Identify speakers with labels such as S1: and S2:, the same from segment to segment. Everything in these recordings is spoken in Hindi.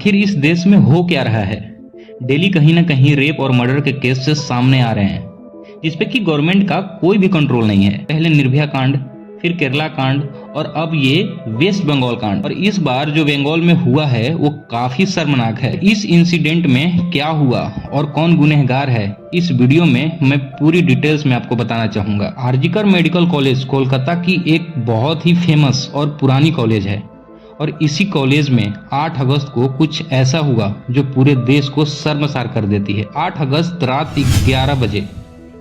S1: आखिर इस देश में हो क्या रहा है? डेली कहीं ना कहीं रेप और मर्डर के केसेस सामने आ रहे हैं, जिसपे कि गवर्नमेंट का कोई भी कंट्रोल नहीं है। पहले निर्भया कांड, फिर केरला कांड और अब ये वेस्ट बंगाल कांड। और इस बार जो बंगाल में हुआ है वो काफी शर्मनाक है। इस इंसिडेंट में क्या हुआ और कौन गुनहगार है, इस वीडियो में मैं पूरी डिटेल्स में आपको बताना चाहूंगा। आरजीकर मेडिकल कॉलेज कोलकाता की एक बहुत ही फेमस और पुरानी कॉलेज है और इसी कॉलेज में 8 अगस्त को कुछ ऐसा हुआ जो पूरे देश को शर्मसार कर देती है। 8 अगस्त रात 11 बजे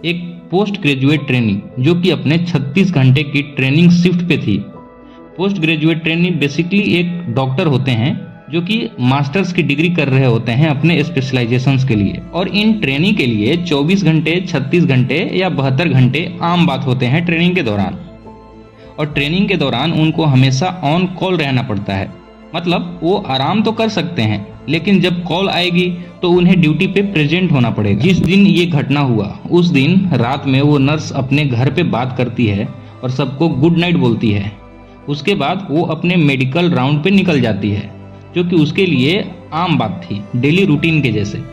S1: एक पोस्ट ग्रेजुएट ट्रेनी जो कि अपने 36 घंटे की ट्रेनिंग शिफ्ट पे थी। पोस्ट ग्रेजुएट ट्रेनी बेसिकली एक डॉक्टर होते हैं जो कि मास्टर्स की डिग्री कर रहे होते हैं अपने स्पेशलाइजेशंस के लिए, और इन ट्रेनिंग के लिए 24 घंटे, 36 घंटे या 72 घंटे आम बात होते हैं ट्रेनिंग के दौरान। और ट्रेनिंग के दौरान उनको हमेशा ऑन कॉल रहना पड़ता है। मतलब वो आराम तो कर सकते हैं, लेकिन जब कॉल आएगी तो उन्हें ड्यूटी पे प्रेजेंट होना पड़ेगा। जिस दिन ये घटना हुआ उस दिन रात में वो नर्स अपने घर पे बात करती है और सबको गुड नाइट बोलती है। उसके बाद वो अपने मेडिकल राउंड पे निकल जाती है, जो कि उसके लिए आम बात थी, डेली रूटीन के जैसे।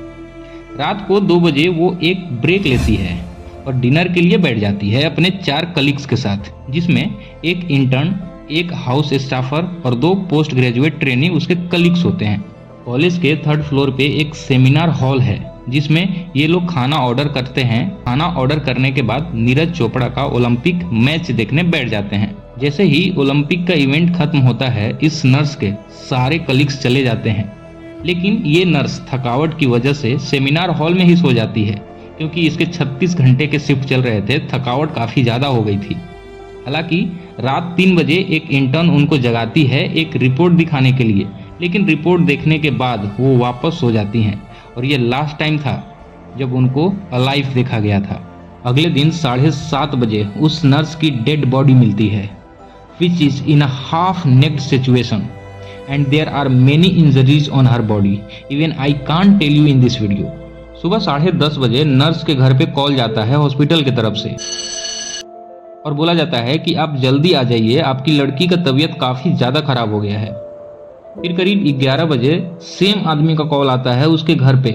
S1: रात को 2 बजे वो एक ब्रेक लेती है और डिनर के लिए बैठ जाती है अपने 4 कलीग्स के साथ, जिसमें एक इंटर्न, एक हाउस स्टाफर और 2 पोस्ट ग्रेजुएट ट्रेनी उसके कलीग्स होते हैं। कॉलेज के 3rd फ्लोर पे एक सेमिनार हॉल है जिसमें ये लोग खाना ऑर्डर करते हैं। खाना ऑर्डर करने के बाद नीरज चोपड़ा का ओलंपिक मैच देखने बैठ जाते हैं। जैसे ही ओलंपिक का इवेंट खत्म होता है, इस नर्स के सारे कलीग्स चले जाते हैं, लेकिन ये नर्स थकावट की वजह से सेमिनार हॉल में ही सो जाती है, क्योंकि इसके 36 घंटे के शिफ्ट चल रहे थे, थकावट काफी ज्यादा हो गई थी। हालांकि रात 3 बजे एक इंटर्न उनको जगाती है एक रिपोर्ट दिखाने के लिए, लेकिन रिपोर्ट देखने के बाद वो वापस सो जाती हैं और ये लास्ट टाइम था जब उनको अलाइव देखा गया था। अगले दिन 7:30 बजे उस नर्स की डेड बॉडी मिलती है, which is in a half naked situation and there are many injuries on her body, even I can't tell you in this video. सुबह 10:30 बजे नर्स के घर पे कॉल जाता है हॉस्पिटल की तरफ से और बोला जाता है कि आप जल्दी आ जाइए, आपकी लड़की का तबीयत काफी ज्यादा खराब हो गया है। फिर करीब 11 बजे सेम आदमी का कॉल आता है उसके घर पे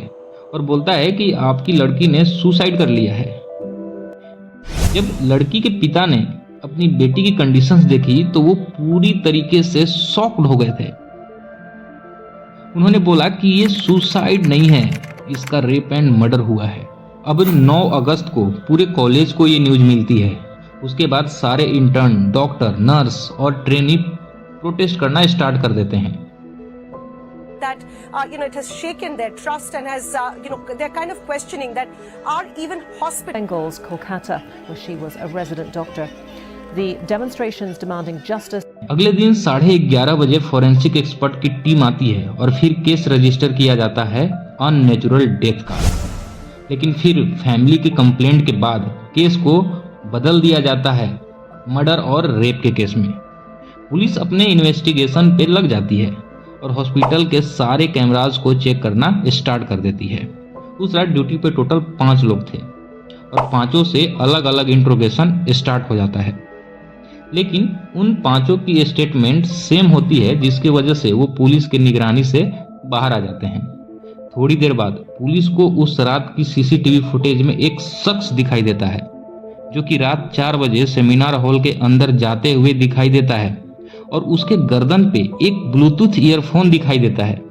S1: और बोलता है कि आपकी लड़की ने सुसाइड कर लिया है। जब लड़की के पिता ने अपनी बेटी की कंडीशंस देखी तो वो पूरी तरीके से शॉक्ड हो गए थे। उन्होंने बोला कि ये सुसाइड नहीं है, इसका रेप एंड मर्डर हुआ है। अब 9 अगस्त को पूरे कॉलेज को ये न्यूज मिलती है। उसके बाद सारे इंटर्न, डॉक्टर, नर्स और ट्रेनी प्रोटेस्ट करना स्टार्ट कर देते हैं।
S2: That it has shaken their trust and has they're kind of questioning that are even hospitals.
S3: Bengal's Kolkata, where she was a resident doctor. The demonstrations demanding justice.
S1: अगले दिन 11:30 बजे फोरेंसिक एक्सपर्ट की टीम आती है और फिर केस रजिस्टर किया जाता है अननेचुरल डेथ का। लेकिन फिर फैमिली की कंप्लेंट के बाद केस को बदल दिया जाता है मर्डर और रेप के केस में। पुलिस अपने इन्वेस्टिगेशन पे लग जाती है और हॉस्पिटल के सारे कैमरास को चेक करना स्टार्ट कर देती है। उस रात ड्यूटी पे टोटल 5 लोग थे और 5 से अलग अलग इंट्रोगेशन स्टार्ट हो जाता है, लेकिन उन 5 की स्टेटमेंट सेम होती है, जिसकी वजह से वो पुलिस के निगरानी से बाहर आ जाते हैं। थोड़ी देर बाद पुलिस को उस रात की सीसीटीवी फुटेज में एक शख्स दिखाई देता है जो कि रात 4 बजे सेमिनार हॉल के अंदर जाते हुए दिखाई देता है और उसके गर्दन पे एक ब्लूटूथ ईयरफोन दिखाई देता है।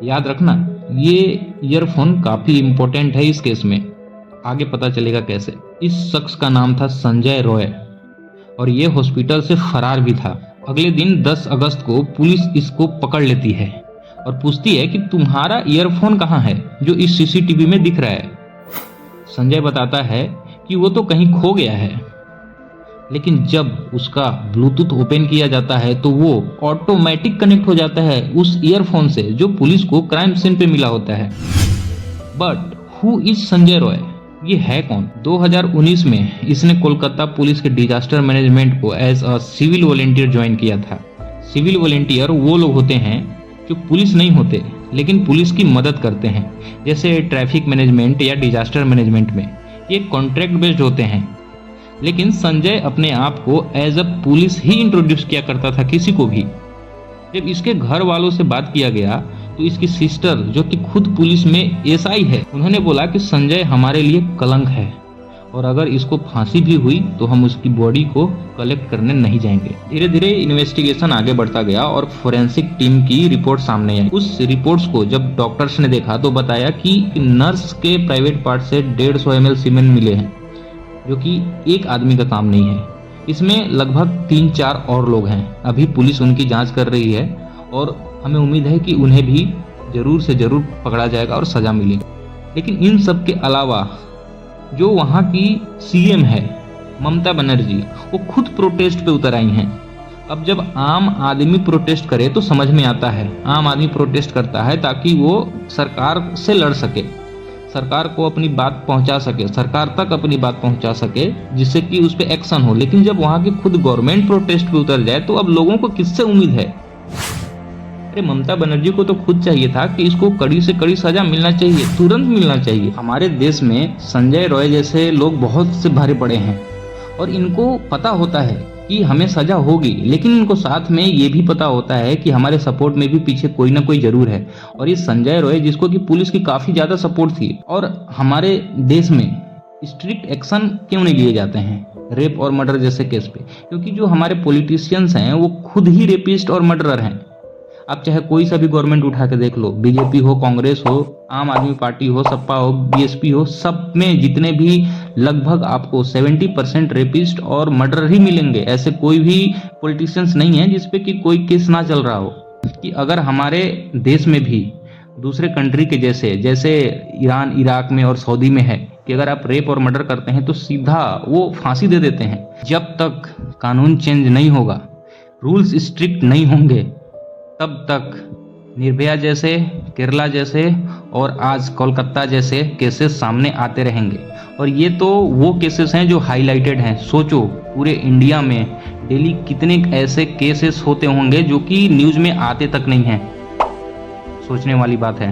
S1: याद रखना, ये ईयरफोन काफी इंपॉर्टेंट है इस केस में, आगे पता चलेगा कैसे। इस शख्स का नाम था संजय रॉय और ये हॉस्पिटल से फरार भी था। अगले दिन 10 अगस्त को पुलिस इसको पकड़ लेती है और पूछती है कि तुम्हारा ईयरफोन कहाँ है जो इस सीसीटीवी में दिख रहा है। संजय बताता है कि वो तो कहीं खो गया है, लेकिन जब उसका ब्लूटूथ ओपन किया जाता है तो वो ऑटोमेटिक कनेक्ट हो जाता है उस ईयरफोन से जो पुलिस को क्राइम सीन पे मिला होता है। But who is Sanjay Roy, ये है कौन? 2019 में इसने कोलकाता पुलिस के डिजास्टर मैनेजमेंट को as a civil volunteer join किया था। सिविल वॉलेंटियर वो लोग होते हैं जो पुलिस नहीं होते लेकिन पुलिस की मदद करते हैं, जैसे ट्रैफिक मैनेजमेंट या डिजास्टर मैनेजमेंट में। ये कॉन्ट्रैक्ट बेस्ड होते हैं। लेकिन संजय अपने आप को एज अ पुलिस ही इंट्रोड्यूस किया करता था किसी को भी। जब इसके घर वालों से बात किया गया तो इसकी सिस्टर, जो कि खुद पुलिस में एसआई है, उन्होंने बोला कि संजय हमारे लिए कलंक है और अगर इसको फांसी भी हुई तो हम उसकी बॉडी को कलेक्ट करने नहीं जाएंगे। धीरे धीरे इन्वेस्टिगेशन आगे बढ़ता गया और फोरेंसिक टीम की रिपोर्ट सामने आई। उस रिपोर्ट्स को जब डॉक्टर्स ने देखा तो बताया कि नर्स के प्राइवेट पार्ट से 150 ml सीमेंट मिले हैं, जो कि एक आदमी का काम नहीं है। इसमें लगभग 3-4 और लोग हैं। अभी पुलिस उनकी जांच कर रही है और हमें उम्मीद है कि उन्हें भी जरूर से जरूर पकड़ा जाएगा और सजा मिलेगी। लेकिन इन सब के अलावा जो वहाँ की सीएम है ममता बनर्जी, वो खुद प्रोटेस्ट पे उतर आई हैं। अब जब आम आदमी प्रोटेस्ट करे तो समझ में आता है। आम आदमी प्रोटेस्ट करता है ताकि वो सरकार से लड़ सके, सरकार को अपनी बात पहुंचा सके, सरकार तक अपनी बात पहुंचा सके, जिससे कि उस पर एक्शन हो। लेकिन जब वहाँ की खुद गवर्नमेंट प्रोटेस्ट पे उतर जाए तो अब लोगों को किससे उम्मीद है? अरे ममता बनर्जी को तो खुद चाहिए था कि इसको कड़ी से कड़ी सजा मिलना चाहिए, तुरंत मिलना चाहिए। हमारे देश में संजय रॉय जैसे लोग बहुत से भरे पड़े हैं और इनको पता होता है कि हमें सजा होगी, लेकिन इनको साथ में ये भी पता होता है कि हमारे सपोर्ट में भी पीछे कोई ना कोई जरूर है। और ये संजय रॉय, जिसको कि पुलिस की काफी ज्यादा सपोर्ट थी, और हमारे देश में स्ट्रिक्ट एक्शन क्यों नहीं लिए जाते हैं रेप और मर्डर जैसे केस पे? क्योंकि जो हमारे पॉलिटिशियंस हैं वो खुद ही रेपिस्ट और मर्डरर हैं। आप चाहे कोई सा भी गवर्नमेंट उठा के देख लो, बीजेपी हो, कांग्रेस हो, आम आदमी पार्टी हो, सपा हो, बीएसपी हो, सब में जितने भी लगभग आपको 70% रेपिस्ट और मर्डरर ही मिलेंगे। ऐसे कोई भी पॉलिटिशियंस नहीं है जिसपे कि कोई केस ना चल रहा हो। कि अगर हमारे देश में भी दूसरे कंट्री के जैसे ईरान, इराक में और सऊदी में है कि अगर आप रेप और मर्डर करते हैं तो सीधा वो फांसी दे देते हैं। जब तक कानून चेंज नहीं होगा, रूल्स स्ट्रिक्ट नहीं होंगे, तब तक निर्भया जैसे, केरला जैसे और आज कोलकाता जैसे केसेस सामने आते रहेंगे। और ये तो वो केसेस हैं जो हाईलाइटेड हैं। सोचो पूरे इंडिया में डेली कितने ऐसे केसेस होते होंगे जो कि न्यूज़ में आते तक नहीं हैं। सोचने वाली बात है।